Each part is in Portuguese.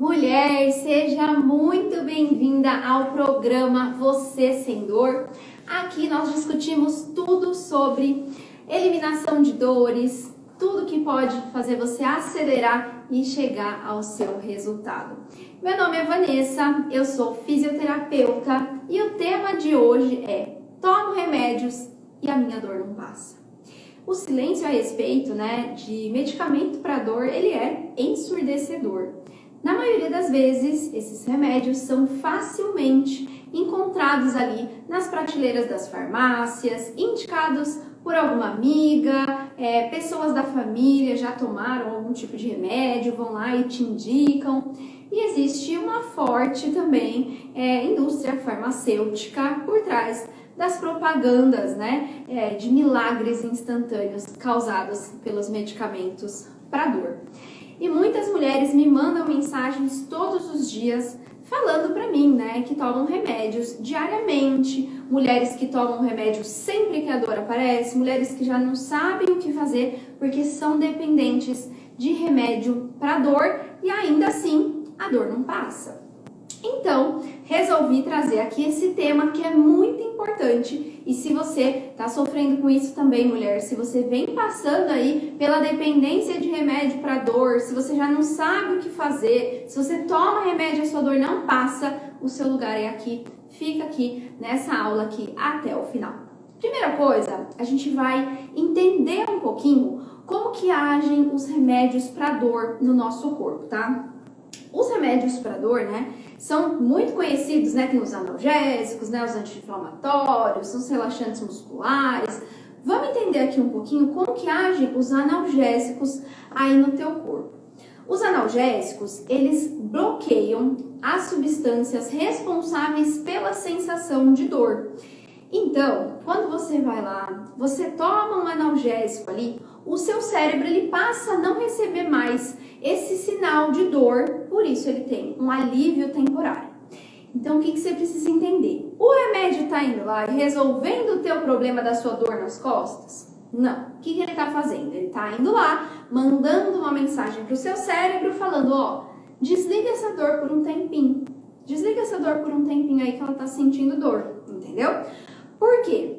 Mulher, seja muito bem-vinda ao programa Você Sem Dor. Aqui nós discutimos tudo sobre eliminação de dores, tudo que pode fazer você acelerar e chegar ao seu resultado. Meu nome é Vanessa, eu sou fisioterapeuta e o tema de hoje é tomo remédios e a minha dor não passa. O silêncio a respeito, de medicamento para dor, ele é ensurdecedor. Na maioria das vezes, esses remédios são facilmente encontrados ali nas prateleiras das farmácias, indicados por alguma amiga, pessoas da família já tomaram algum tipo de remédio, vão lá e te indicam. E existe uma forte também indústria farmacêutica por trás das propagandas, de milagres instantâneos causados pelos medicamentos para dor. E muitas mulheres me mandam mensagens todos os dias falando para mim, que tomam remédios diariamente, mulheres que tomam remédio sempre que a dor aparece, mulheres que já não sabem o que fazer porque são dependentes de remédio para dor e ainda assim a dor não passa. Então, resolvi trazer aqui esse tema que é muito importante e se você está sofrendo com isso também, mulher, se você vem passando aí pela dependência de remédio para dor, se você já não sabe o que fazer, se você toma remédio e a sua dor não passa, o seu lugar é aqui, fica aqui nessa aula aqui até o final. Primeira coisa, a gente vai entender um pouquinho como que agem os remédios para dor no nosso corpo, tá? Os remédios para dor, são muito conhecidos, tem os analgésicos, os anti-inflamatórios, os relaxantes musculares. Vamos entender aqui um pouquinho como que agem os analgésicos aí no teu corpo. Os analgésicos, eles bloqueiam as substâncias responsáveis pela sensação de dor. Então, quando você vai lá, você toma um analgésico ali, o seu cérebro ele passa a não receber mais esse sinal de dor, por isso ele tem um alívio temporário. Então, o que você precisa entender? O remédio está indo lá e resolvendo o teu problema da sua dor nas costas? Não. O que ele está fazendo? Ele está indo lá, mandando uma mensagem para o seu cérebro, falando, desliga essa dor por um tempinho. Desliga essa dor por um tempinho aí que ela está sentindo dor, entendeu? Por quê?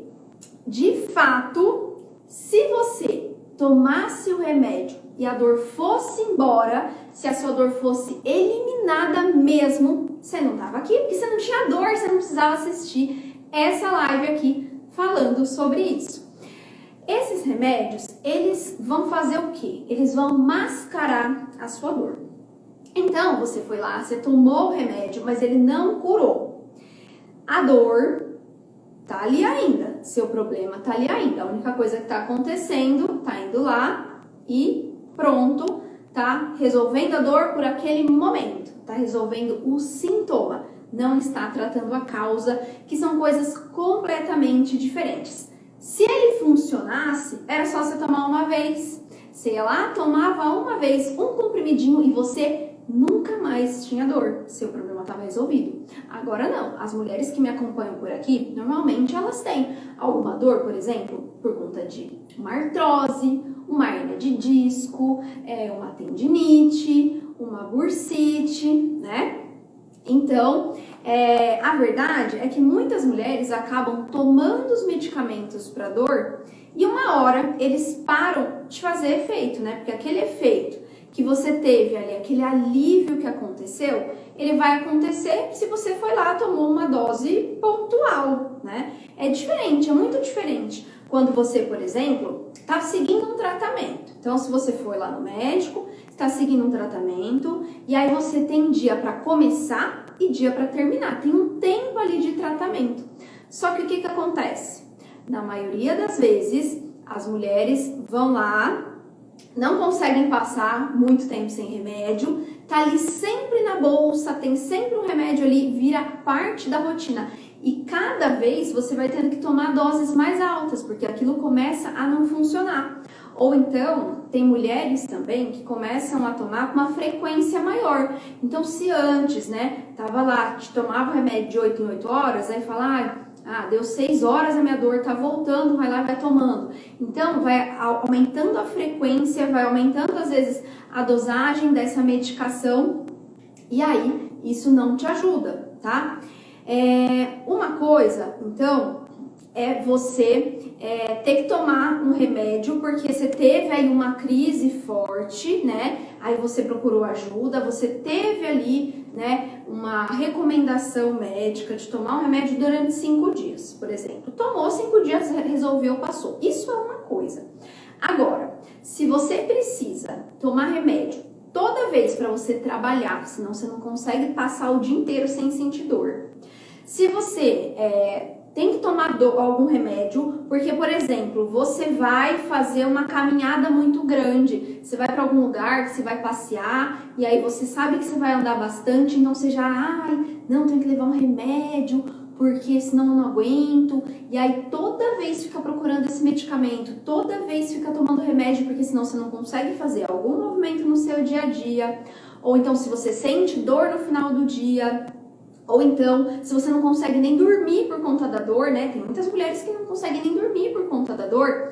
De fato, se você tomasse o remédio e a dor fosse embora, se a sua dor fosse eliminada mesmo, você não estava aqui, porque você não tinha dor, você não precisava assistir essa live aqui falando sobre isso. Esses remédios, eles vão fazer o quê? Eles vão mascarar a sua dor. Então, você foi lá, você tomou o remédio, mas ele não curou. A dor tá ali ainda, seu problema tá ali ainda. A única coisa que tá acontecendo, tá indo lá e pronto, tá resolvendo a dor por aquele momento, tá resolvendo o sintoma, não está tratando a causa, que são coisas completamente diferentes. Se ele funcionasse, era só você tomar uma vez. Você ia lá, tomava uma vez um comprimidinho e você nunca mais tinha dor, seu problema estava resolvido. Agora não, as mulheres que me acompanham por aqui, normalmente elas têm alguma dor, por exemplo, por conta de uma artrose, uma hérnia de disco, uma tendinite, uma bursite, Então, a verdade é que muitas mulheres acabam tomando os medicamentos para dor e uma hora eles param de fazer efeito, Porque aquele efeito que você teve ali, aquele alívio que aconteceu, ele vai acontecer se você foi lá, tomou uma dose pontual, É diferente, é muito diferente quando você, por exemplo, está seguindo um tratamento. Então, se você foi lá no médico, está seguindo um tratamento, e aí você tem dia para começar e dia para terminar. Tem um tempo ali de tratamento. Só que o que acontece? Na maioria das vezes, as mulheres vão lá, não conseguem passar muito tempo sem remédio, tá ali sempre na bolsa, tem sempre um remédio ali, vira parte da rotina. E cada vez você vai tendo que tomar doses mais altas, porque aquilo começa a não funcionar. Ou então, tem mulheres também que começam a tomar com uma frequência maior. Então, se antes, tava lá, te tomava o remédio de 8 em 8 horas, aí fala, deu 6 horas, a minha dor tá voltando, vai lá e vai tomando. Então, vai aumentando a frequência, vai aumentando, às vezes, a dosagem dessa medicação E aí, isso não te ajuda, tá? Uma coisa, então, é você ter que tomar um remédio porque você teve aí uma crise forte, né? Aí você procurou ajuda, você teve ali, né, uma recomendação médica de tomar um remédio durante 5 dias, por exemplo. Tomou 5 dias, resolveu, passou. Isso é uma coisa. Agora, se você precisa tomar remédio toda vez para você trabalhar, senão você não consegue passar o dia inteiro sem sentir dor. Se você tem que tomar algum remédio, porque, por exemplo, você vai fazer uma caminhada muito grande, você vai para algum lugar, você vai passear, e aí você sabe que você vai andar bastante, então você já, não, tem que levar um remédio, porque senão eu não aguento, e aí toda vez fica procurando esse medicamento, toda vez fica tomando remédio, porque senão você não consegue fazer algum movimento no seu dia a dia, ou então se você sente dor no final do dia, ou então, se você não consegue nem dormir por conta da dor, né? Tem muitas mulheres que não conseguem nem dormir por conta da dor.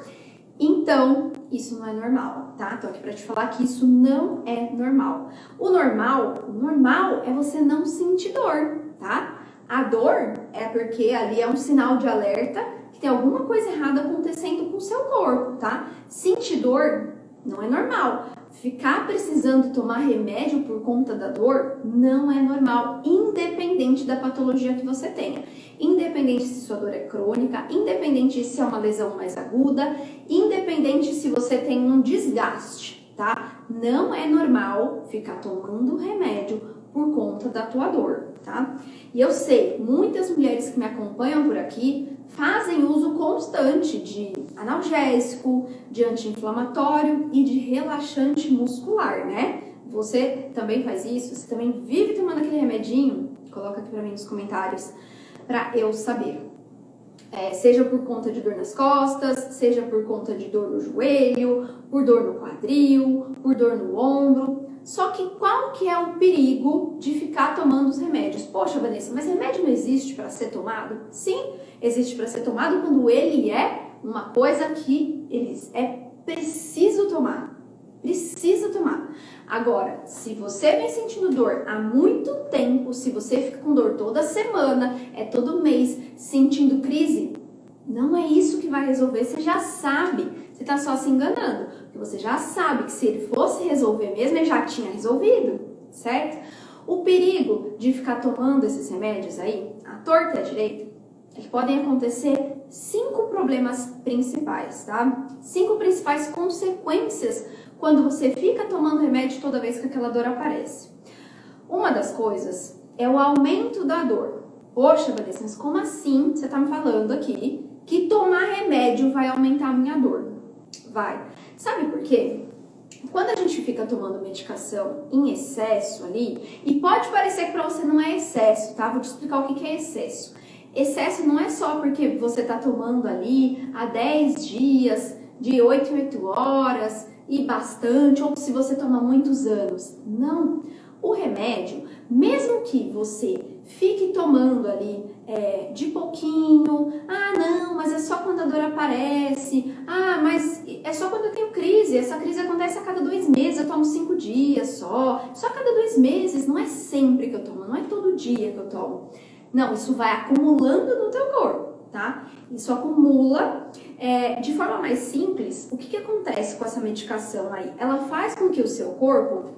Então, isso não é normal, tá? Tô aqui pra te falar que isso não é normal. O normal é você não sentir dor, tá? A dor é porque ali é um sinal de alerta que tem alguma coisa errada acontecendo com o seu corpo, tá? Sentir dor não é normal. Ficar precisando tomar remédio por conta da dor não é normal, independente da patologia que você tenha. Independente se sua dor é crônica, independente se é uma lesão mais aguda, independente se você tem um desgaste, tá? Não é normal ficar tomando remédio por conta da tua dor, tá? E eu sei, muitas mulheres que me acompanham por aqui fazem uso constante de analgésico, de anti-inflamatório e de relaxante muscular, né? Você também faz isso? Você também vive tomando aquele remedinho? Coloca aqui pra mim nos comentários pra eu saber. Seja por conta de dor nas costas, seja por conta de dor no joelho, por dor no quadril, por dor no ombro. Só que qual que é o perigo de ficar tomando os remédios? Poxa, Vanessa, mas remédio não existe para ser tomado? Sim, existe para ser tomado quando ele é uma coisa que é preciso tomar. Precisa tomar. Agora, se você vem sentindo dor há muito tempo, se você fica com dor toda semana, todo mês, sentindo crise, não é isso que vai resolver, você já sabe. Você tá só se enganando, porque você já sabe que se ele fosse resolver mesmo, ele já tinha resolvido, certo? O perigo de ficar tomando esses remédios aí, à torta e à direita, é que podem acontecer 5 problemas principais, tá? 5 principais consequências quando você fica tomando remédio toda vez que aquela dor aparece. Uma das coisas é o aumento da dor. Poxa, Vanessa, mas como assim você tá me falando aqui que tomar remédio vai aumentar a minha dor? Vai. Sabe por quê? Quando a gente fica tomando medicação em excesso ali, e pode parecer que pra você não é excesso, tá? Vou te explicar o que é excesso. Excesso não é só porque você tá tomando ali há 10 dias, de 8 em 8 horas, e bastante, ou se você toma muitos anos. Não. O remédio, mesmo que você fique tomando ali de pouquinho, não, mas é só quando a dor aparece, mas é só quando eu tenho crise, essa crise acontece a cada 2 meses, eu tomo 5 dias só a cada 2 meses, não é sempre que eu tomo, não é todo dia que eu tomo. Não, isso vai acumulando no teu corpo, tá? Isso acumula de forma mais simples. O que acontece com essa medicação aí? Ela faz com que o seu corpo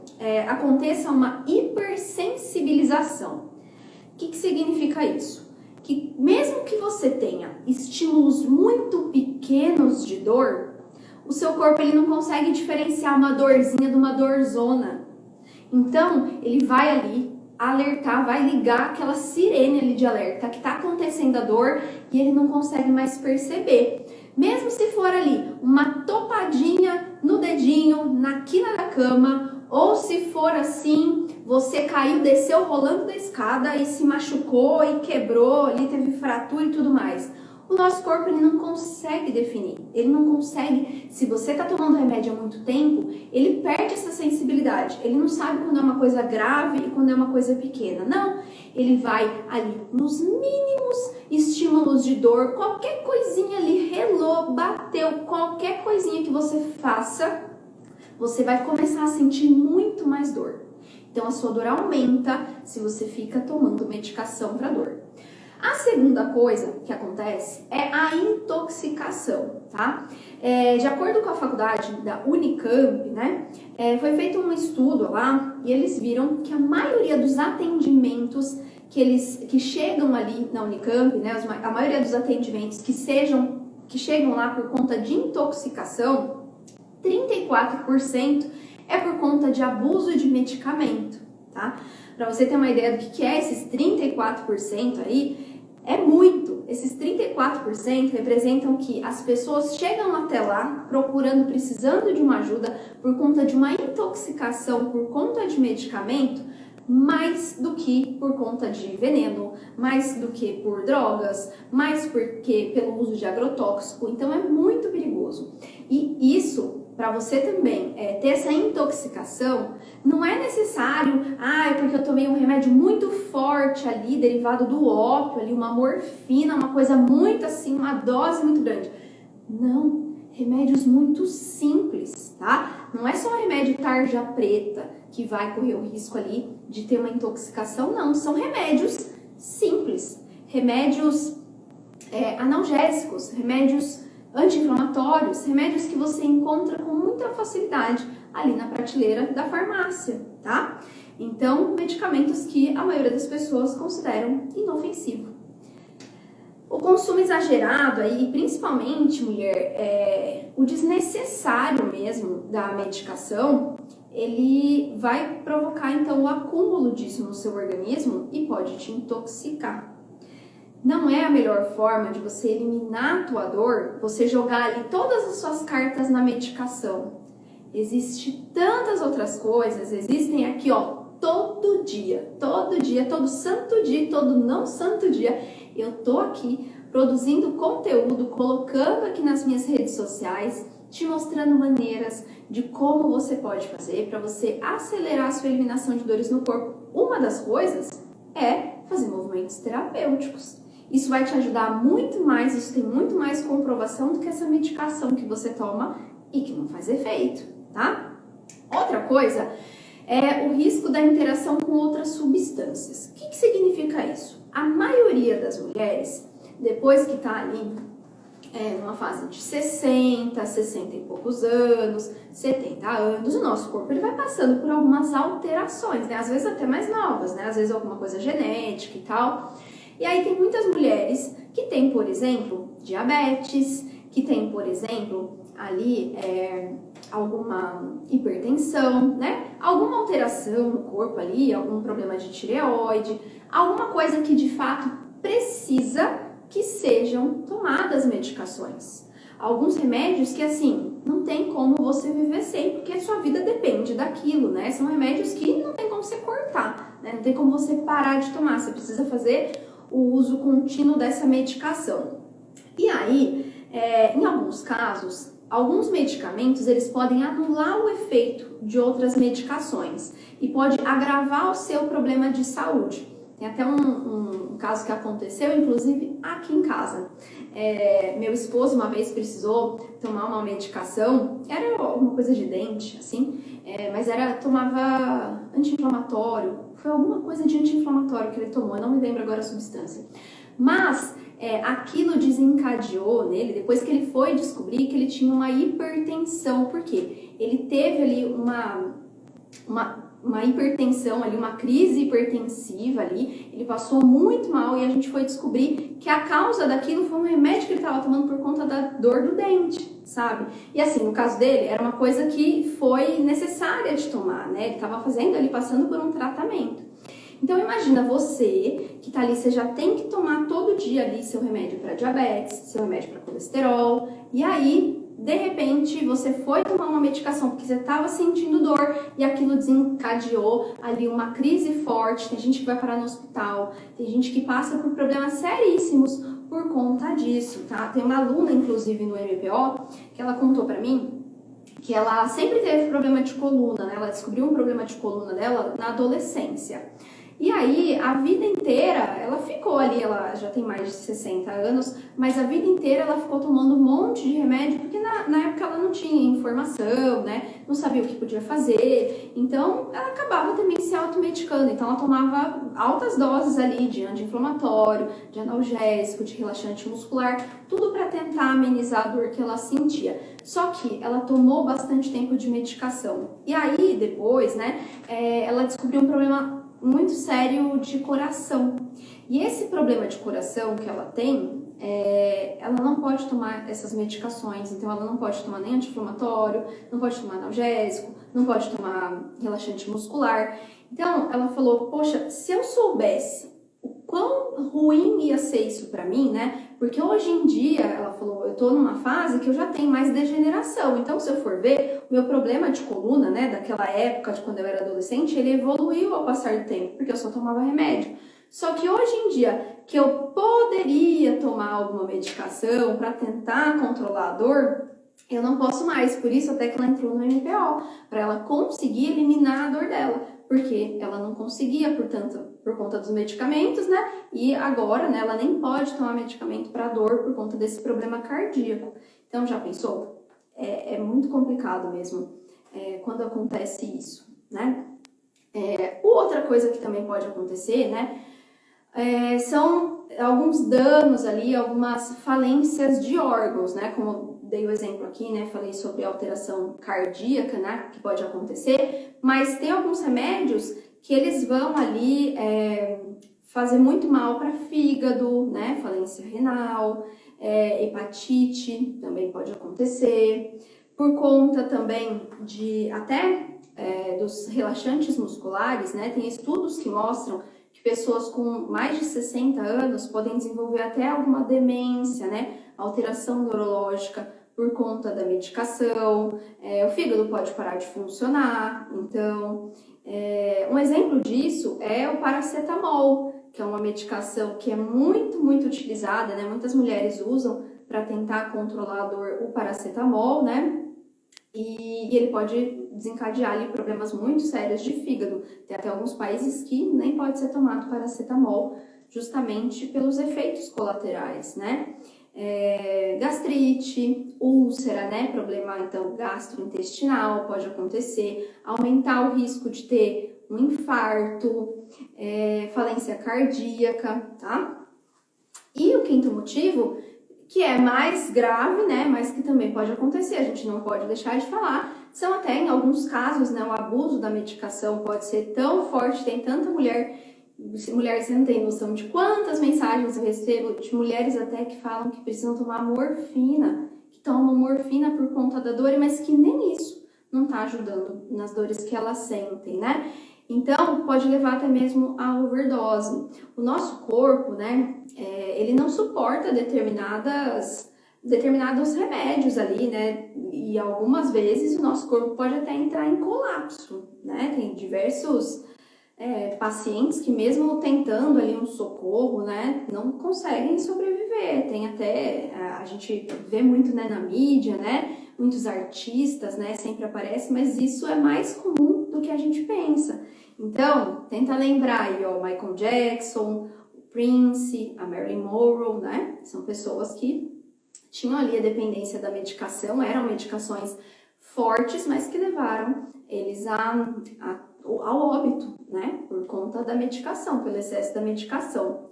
aconteça uma hipersensibilização. O que significa isso? Que mesmo que você tenha estímulos muito pequenos de dor, o seu corpo ele não consegue diferenciar uma dorzinha de uma dorzona. Então, ele vai ali alertar, vai ligar aquela sirene ali de alerta que está acontecendo a dor e ele não consegue mais perceber. Mesmo se for ali uma topadinha no dedinho, na quina da cama, ou se for assim, você caiu, desceu rolando da escada e se machucou e quebrou, ali teve fratura e tudo mais. O nosso corpo ele não consegue definir, ele não consegue, se você está tomando remédio há muito tempo, ele perde essa sensibilidade, ele não sabe quando é uma coisa grave e quando é uma coisa pequena, não, ele vai ali nos mínimos estímulos de dor, qualquer coisinha ali, relou, bateu, qualquer coisinha que você faça, você vai começar a sentir muito mais dor. Então a sua dor aumenta se você fica tomando medicação para dor. A segunda coisa que acontece é a intoxicação, tá? De acordo com a faculdade da Unicamp, né, foi feito um estudo lá e eles viram que a maioria dos atendimentos que chegam ali na Unicamp, né, a maioria dos atendimentos que chegam lá por conta de intoxicação, 34% é por conta de abuso de medicamento, tá? Para você ter uma ideia do que é esses 34% aí, é muito. Esses 34% representam que as pessoas chegam até lá precisando de uma ajuda por conta de uma intoxicação por conta de medicamento, mais do que por conta de veneno, mais do que por drogas, mais porque pelo uso de agrotóxico. Então é muito perigoso. E isso, para você também ter essa intoxicação, não é necessário, porque eu tomei um remédio muito forte ali, derivado do ópio, ali, uma morfina, uma coisa muito assim, uma dose muito grande. Não, remédios muito simples, tá? Não é só remédio tarja preta que vai correr o risco ali de ter uma intoxicação, não. São remédios simples, remédios analgésicos, remédios anti-inflamatórios, remédios que você encontra com muita facilidade ali na prateleira da farmácia, tá? Então, medicamentos que a maioria das pessoas consideram inofensivo. O consumo exagerado aí, principalmente, mulher, o desnecessário mesmo da medicação, ele vai provocar, então, o acúmulo disso no seu organismo e pode te intoxicar. Não é a melhor forma de você eliminar a tua dor, você jogar ali todas as suas cartas na medicação. Existem tantas outras coisas, existem aqui, todo dia, todo santo dia, todo não santo dia, eu tô aqui produzindo conteúdo, colocando aqui nas minhas redes sociais, te mostrando maneiras de como você pode fazer para você acelerar a sua eliminação de dores no corpo. Uma das coisas é fazer movimentos terapêuticos. Isso vai te ajudar muito mais, isso tem muito mais comprovação do que essa medicação que você toma e que não faz efeito, tá? Outra coisa é o risco da interação com outras substâncias. O que significa isso? A maioria das mulheres, depois que tá ali numa fase de 60 e poucos anos, 70 anos, o nosso corpo ele vai passando por algumas alterações, né? Às vezes até mais novas, né? Às vezes alguma coisa genética e tal. E aí tem muitas mulheres que têm, por exemplo, diabetes, que têm, por exemplo, ali alguma hipertensão, né? Alguma alteração no corpo ali, algum problema de tireoide, alguma coisa que de fato precisa que sejam tomadas medicações. Alguns remédios que, assim, não tem como você viver sem, porque a sua vida depende daquilo, né? São remédios que não tem como você cortar, né? Não tem como você parar de tomar, você precisa fazer o uso contínuo dessa medicação. E aí, em alguns casos, alguns medicamentos, eles podem anular o efeito de outras medicações e pode agravar o seu problema de saúde. Tem até um caso que aconteceu, inclusive, aqui em casa. Meu esposo uma vez precisou tomar uma medicação, era alguma coisa de dente, assim, mas tomava anti-inflamatório, foi alguma coisa de anti-inflamatório que ele tomou, eu não me lembro agora a substância. Mas aquilo desencadeou nele, depois que ele foi descobrir que ele tinha uma hipertensão, por quê? Ele teve ali uma hipertensão ali, uma crise hipertensiva ali, ele passou muito mal e a gente foi descobrir que a causa daquilo foi um remédio que ele estava tomando por conta da dor do dente, sabe? E assim, no caso dele, era uma coisa que foi necessária de tomar, né? Ele estava fazendo ali, passando por um tratamento. Então imagina você que tá ali, você já tem que tomar todo dia ali seu remédio para diabetes, seu remédio para colesterol, e aí de repente você foi tomar uma medicação porque você estava sentindo dor e aquilo desencadeou ali uma crise forte. Tem gente que vai parar no hospital, tem gente que passa por problemas seríssimos por conta disso, tá? Tem uma aluna, inclusive, no MPO, que ela contou pra mim que ela sempre teve problema de coluna, né? Ela descobriu um problema de coluna dela na adolescência. E aí, a vida inteira, ela ficou ali, ela já tem mais de 60 anos, mas a vida inteira ela ficou tomando um monte de remédio, porque na época ela não tinha informação, né? Não sabia o que podia fazer, então ela acabava também se automedicando. Então ela tomava altas doses ali de anti-inflamatório, de analgésico, de relaxante muscular, tudo para tentar amenizar a dor que ela sentia. Só que ela tomou bastante tempo de medicação. E aí, depois, né, ela descobriu um problema muito sério de coração. E esse problema de coração que ela tem, ela não pode tomar essas medicações. Então, ela não pode tomar nem anti-inflamatório, não pode tomar analgésico, não pode tomar relaxante muscular. Então, ela falou, poxa, se eu soubesse o quão ruim ia ser isso pra mim, né? Porque hoje em dia, ela falou, eu tô numa fase que eu já tenho mais degeneração. Então, se eu for ver, o meu problema de coluna, né, daquela época de quando eu era adolescente, ele evoluiu ao passar do tempo, porque eu só tomava remédio. Só que hoje em dia, que eu poderia tomar alguma medicação para tentar controlar a dor, eu não posso mais. Por isso até que ela entrou no MPO, para ela conseguir eliminar a dor dela, porque ela não conseguia, portanto, por conta dos medicamentos, né? E agora, né, ela nem pode tomar medicamento para dor por conta desse problema cardíaco. Então, já pensou? É muito complicado mesmo quando acontece isso, né? Outra coisa que também pode acontecer, né? São alguns danos ali, algumas falências de órgãos, né? Como dei o exemplo aqui, né? Falei sobre alteração cardíaca, né? Que pode acontecer, mas tem alguns remédios que eles vão ali fazer muito mal para fígado, né? Falência renal, hepatite também pode acontecer, por conta também de até dos relaxantes musculares, né? Tem estudos que mostram que pessoas com mais de 60 anos podem desenvolver até alguma demência, né? Alteração neurológica por conta da medicação, o fígado pode parar de funcionar. Então, um exemplo disso é o paracetamol, que é uma medicação que é muito, muito utilizada, né? Muitas mulheres usam para tentar controlar a dor, o paracetamol, né? E ele pode desencadear ali problemas muito sérios de fígado. Tem até alguns países que nem pode ser tomado paracetamol, justamente pelos efeitos colaterais, né? Gastrite, úlcera, né? Problema, então, gastrointestinal pode acontecer, aumentar o risco de ter um infarto, falência cardíaca, tá? E o quinto motivo, que é mais grave, né, mas que também pode acontecer, a gente não pode deixar de falar, são até em alguns casos, né, o abuso da medicação pode ser tão forte, tem tanta mulheres, você não tem noção de quantas mensagens eu recebo de mulheres até que falam que precisam tomar morfina, que tomam morfina por conta da dor, mas que nem isso não tá ajudando nas dores que elas sentem, né? Então, pode levar até mesmo a overdose. O nosso corpo, né, ele não suporta determinados remédios ali, né, e algumas vezes o nosso corpo pode até entrar em colapso, né, tem diversos pacientes que mesmo tentando ali um socorro, né, não conseguem sobreviver. Tem até, a gente vê muito, né, na mídia, né, muitos artistas, né, sempre aparece, mas isso é mais comum do que a gente pensa. Então, tenta lembrar aí, ó, Michael Jackson, o Prince, a Marilyn Monroe, né, são pessoas que tinham ali a dependência da medicação, eram medicações fortes, mas que levaram eles ao óbito, né, por conta da medicação, pelo excesso da medicação.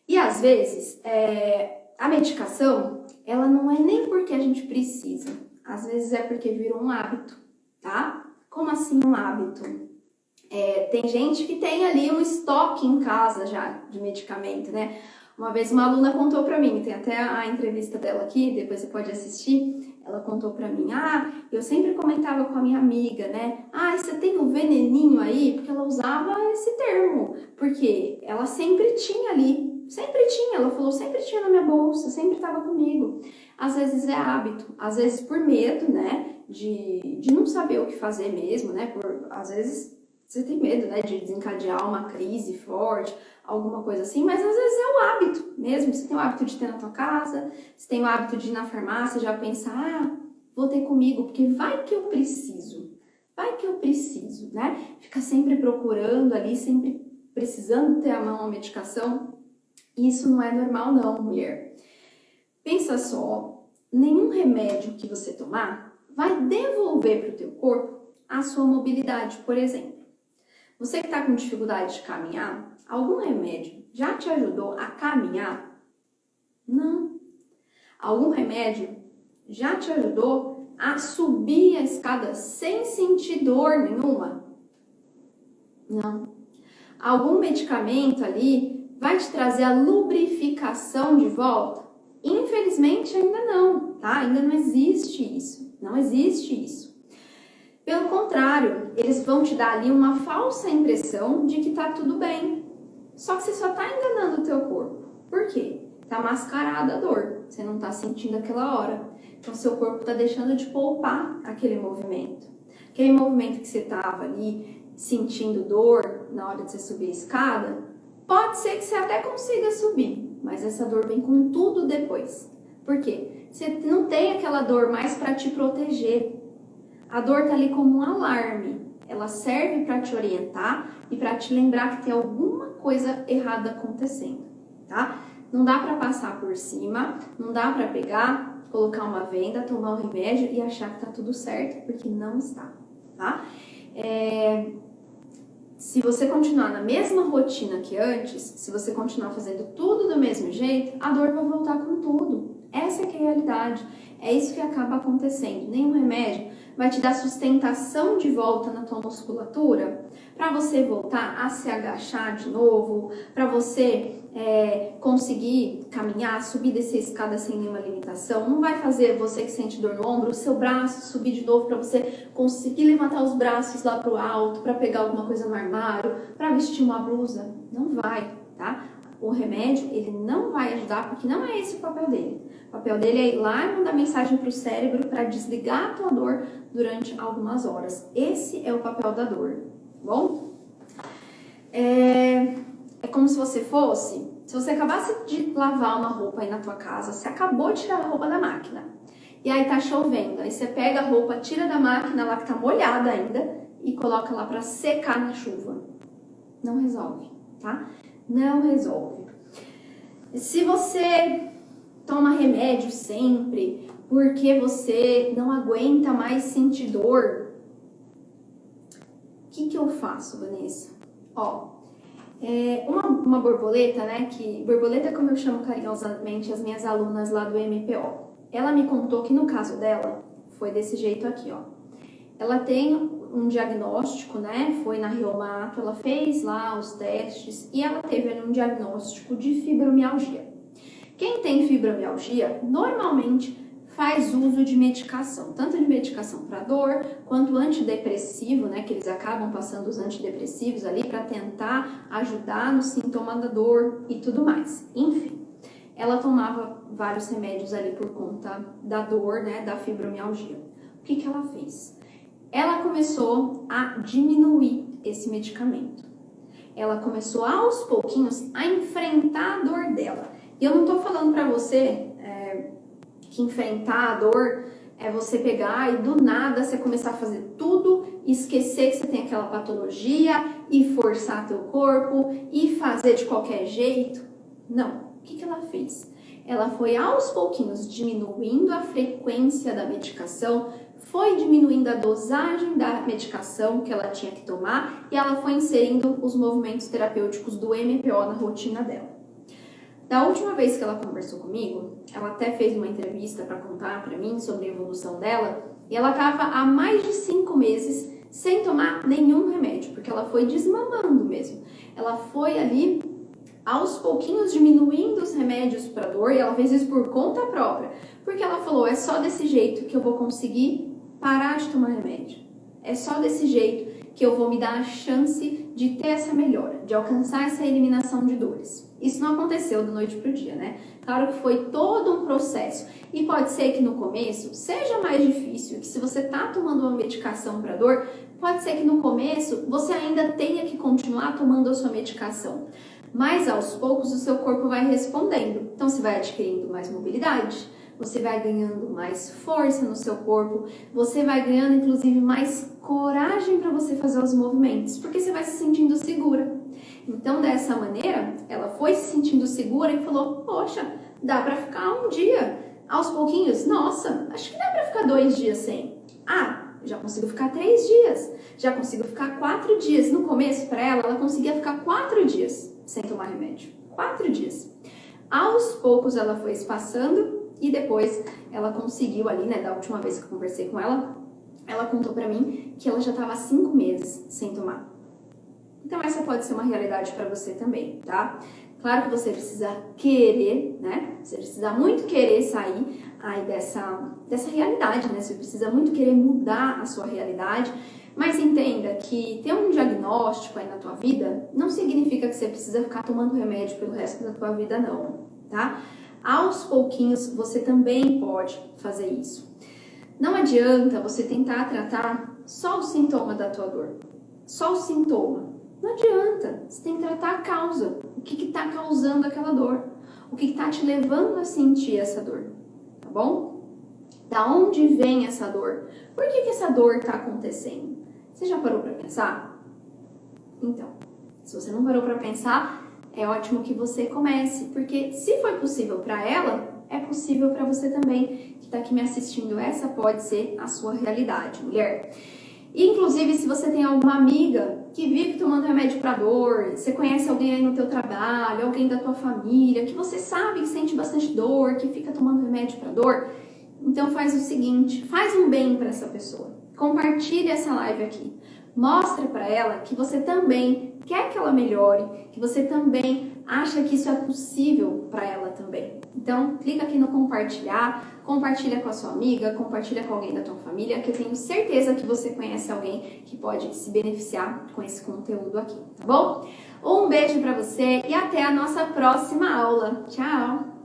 E às vezes, a medicação, ela não é nem porque a gente precisa, às vezes é porque virou um hábito, tá? Como assim um hábito? Tem gente que tem ali um estoque em casa já de medicamento, né? Uma vez uma aluna contou pra mim, tem até a entrevista dela aqui, depois você pode assistir, ela contou pra mim, eu sempre comentava com a minha amiga, né? Você tem um veneninho aí? Porque ela usava esse termo, porque ela sempre tinha ali, sempre tinha, ela falou, sempre tinha na minha bolsa, sempre estava comigo. Às vezes é hábito, às vezes por medo, né? De não saber o que fazer mesmo, né? Às vezes você tem medo, né, de desencadear uma crise forte, alguma coisa assim, mas às vezes é um hábito mesmo. Você tem o hábito de ter na tua casa, você tem o hábito de ir na farmácia e já pensar, vou ter comigo, porque vai que eu preciso, né? Fica sempre procurando ali, sempre precisando ter a mão a medicação, isso não é normal não, mulher. Pensa só, nenhum remédio que você tomar vai devolver para o teu corpo a sua mobilidade, por exemplo. Você que está com dificuldade de caminhar, algum remédio já te ajudou a caminhar? Não. Algum remédio já te ajudou a subir a escada sem sentir dor nenhuma? Não. Algum medicamento ali vai te trazer a lubrificação de volta? Infelizmente ainda não, tá? Ainda não existe isso. Não existe isso. Pelo contrário, eles vão te dar ali uma falsa impressão de que tá tudo bem. Só que você só tá enganando o teu corpo. Por quê? Tá mascarada a dor. Você não tá sentindo aquela hora. Então, seu corpo tá deixando de poupar aquele movimento. Aquele movimento que você tava ali sentindo dor na hora de você subir a escada, pode ser que você até consiga subir, mas essa dor vem com tudo depois. Por quê? Você não tem aquela dor mais para te proteger. A dor tá ali como um alarme. Ela serve para te orientar e para te lembrar que tem alguma coisa errada acontecendo, tá? Não dá para passar por cima, não dá para pegar, colocar uma venda, tomar um remédio e achar que tá tudo certo, porque não está, tá? Se você continuar na mesma rotina que antes, se você continuar fazendo tudo do mesmo jeito, a dor vai voltar com tudo. Essa é que é a realidade. É isso que acaba acontecendo. Nenhum remédio vai te dar sustentação de volta na tua musculatura para você voltar a se agachar de novo, para você conseguir caminhar, subir, descer a escada sem nenhuma limitação. Não vai fazer você que sente dor no ombro, o seu braço subir de novo para você conseguir levantar os braços lá pro alto, para pegar alguma coisa no armário, para vestir uma blusa. Não vai, tá? O remédio, ele não vai ajudar, porque não é esse o papel dele. O papel dele é ir lá e mandar mensagem para o cérebro para desligar a tua dor durante algumas horas. Esse é o papel da dor, tá bom? É como se você acabasse de lavar uma roupa aí na tua casa, você acabou de tirar a roupa da máquina, e aí tá chovendo, aí você pega a roupa, tira da máquina lá que tá molhada ainda, e coloca lá para secar na chuva. Não resolve, tá? Não resolve. Se você toma remédio sempre porque você não aguenta mais sentir dor, o que eu faço, Vanessa? Uma borboleta, né? Borboleta, como eu chamo carinhosamente as minhas alunas lá do MPO. Ela me contou que no caso dela foi desse jeito aqui, ó. Ela tem um diagnóstico, né? Foi na Riomato, ela fez lá os testes e ela teve ali um diagnóstico de fibromialgia. Quem tem fibromialgia normalmente faz uso de medicação, tanto de medicação para dor quanto antidepressivo, né? Que eles acabam passando os antidepressivos ali para tentar ajudar no sintoma da dor e tudo mais. Enfim, ela tomava vários remédios ali por conta da dor, né? Da fibromialgia. O que ela fez? Ela começou a diminuir esse medicamento. Ela começou aos pouquinhos a enfrentar a dor dela. E eu não tô falando pra você que enfrentar a dor é você pegar e do nada você começar a fazer tudo, esquecer que você tem aquela patologia e forçar teu corpo e fazer de qualquer jeito. Não. O que ela fez? Ela foi aos pouquinhos diminuindo a frequência da medicação, foi diminuindo a dosagem da medicação que ela tinha que tomar e ela foi inserindo os movimentos terapêuticos do MPO na rotina dela. Da última vez que ela conversou comigo, ela até fez uma entrevista para contar para mim sobre a evolução dela e ela estava há mais de 5 meses sem tomar nenhum remédio, porque ela foi desmamando mesmo. Ela foi ali aos pouquinhos diminuindo os remédios para dor e ela fez isso por conta própria, porque ela falou, é só desse jeito que eu vou conseguir parar de tomar remédio. É só desse jeito que eu vou me dar a chance de ter essa melhora, de alcançar essa eliminação de dores. Isso não aconteceu da noite para o dia, né? Claro que foi todo um processo e pode ser que no começo seja mais difícil, que se você está tomando uma medicação para dor, pode ser que no começo você ainda tenha que continuar tomando a sua medicação. Mas aos poucos o seu corpo vai respondendo. Então você vai adquirindo mais mobilidade, você vai ganhando mais força no seu corpo, você vai ganhando inclusive mais coragem para você fazer os movimentos, porque você vai se sentindo segura. Então, dessa maneira, ela foi se sentindo segura e falou: poxa, dá pra ficar um dia. Aos pouquinhos, nossa, acho que dá pra ficar 2 dias sem. Ah, já consigo ficar 3 dias. Já consigo ficar 4 dias. No começo, para ela conseguia ficar 4 dias sem tomar remédio. 4 dias. Aos poucos, ela foi espaçando e depois ela conseguiu ali, né, da última vez que eu conversei com ela contou pra mim que ela já estava há 5 meses sem tomar. Então, essa pode ser uma realidade para você também, tá? Claro que você precisa querer, né? Você precisa muito querer sair aí dessa realidade, né? Você precisa muito querer mudar a sua realidade, mas entenda que ter um diagnóstico aí na tua vida não significa que você precisa ficar tomando remédio pelo resto da tua vida, não, tá? Aos pouquinhos, você também pode fazer isso. Não adianta você tentar tratar só o sintoma da tua dor, só o sintoma. Não adianta, você tem que tratar a causa, o que está causando aquela dor, o que está te levando a sentir essa dor, tá bom? Da onde vem essa dor? Por que essa dor está acontecendo? Você já parou para pensar? Então, se você não parou para pensar, é ótimo que você comece, porque se foi possível para ela, é possível para você também, que está aqui me assistindo. Essa pode ser a sua realidade, mulher. Inclusive, se você tem alguma amiga que vive tomando remédio para dor, você conhece alguém aí no teu trabalho, alguém da tua família, que você sabe que sente bastante dor, que fica tomando remédio para dor, então faz o seguinte, faz um bem para essa pessoa. Compartilha essa live aqui. Mostra para ela que você também quer que ela melhore, que você também acha que isso é possível para ela também. Então, clica aqui no compartilhar, compartilha com a sua amiga, compartilha com alguém da tua família, que eu tenho certeza que você conhece alguém que pode se beneficiar com esse conteúdo aqui, tá bom? Um beijo para você e até a nossa próxima aula. Tchau!